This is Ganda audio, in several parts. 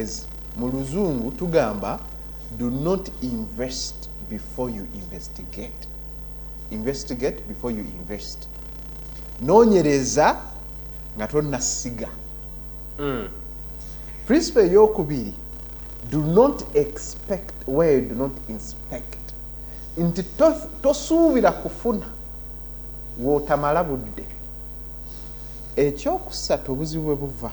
magezi mu luzungu tugamba do not invest before you investigate. Investigate before you invest. Noonyereza nga tonnasiga. Principle ey'okubiri, do not expect where you do not inspect. Nti tosuubira kufuna w'otamala budde. Ekyokusatu obuzibu bwe buva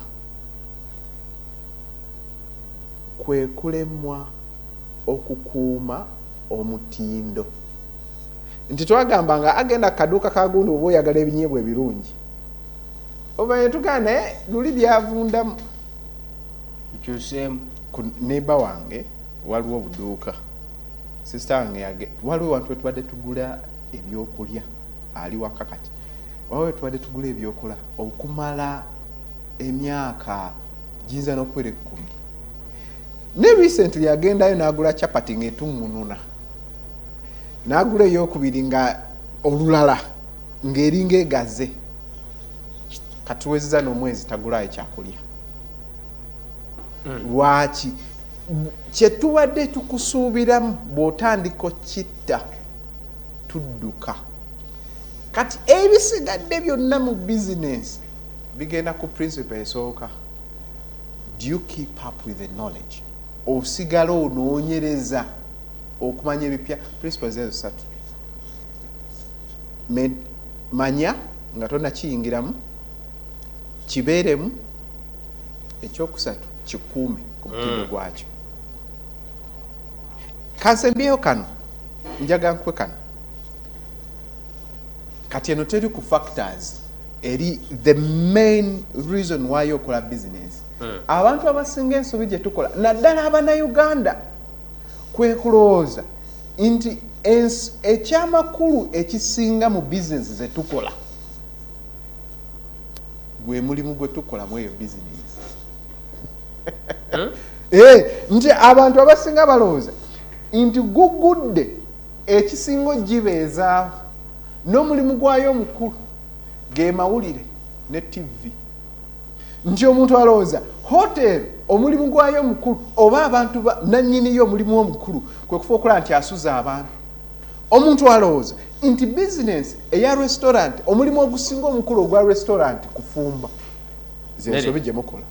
kwe kulemwa okukuuma omutindo. Nti twagamba nga agenda kaduuka kagundu oba oyagala ebinyeebwa ebirungi oba tugana luli byavundamu Kyuseemu ku neiba wange waliwo obuduuka sister wange waliwo wantu wetubadde tugula ebyokulya ali waka kati waliwo tubadde tugula ebyokulya okumala emyaka jinza n'okwera 10 ne recently agendayo n'agula chapati ng'etungununa n'agula ey'okubiri nga olulala ng'eringa egaze katuwezeza n'omwezi tagulayo kyakulya. Lwaki kyetubadde tukusuubiramu bw'otandika kitta tudduka kati ebisigadde byonna mu bizinesi bigenda ku principle esooka. Do you keep up with the knowledge? Osigala onoonyereza okumanya ebipya. Principles ezo 3 manya nga tonnakiyingiramu, kibeeremu, ekyokusatu kikuume ku mutindo gwakyo. Kansembyeyo kano njaga nkwe kano kati eno teri ku factors eri the main reason why okola business. Abantu abasinga ensobi gye tukola naddala Abannayuganda kwe kulowooza nti ekyamakulu ekisinga mu business ze tukola gwe mulimu gwe tukola mu eyo business. Nti abantu abasinga balowooza nti gugudde ekisinga gibeezaawo n'omulimu gwayo omukulu ge mawulire ne TV. Nti omuntu alowooza hotel omulimu gwayo omukulu oba abantu nannyiniyo omulimu omukulu kwe kufa okola nti asuza abantu. Omuntu alowooza nti business eya restaurant omulimu ogusinga omukulu ogwa restaurant kufumba. Ze nsobi gye mukola.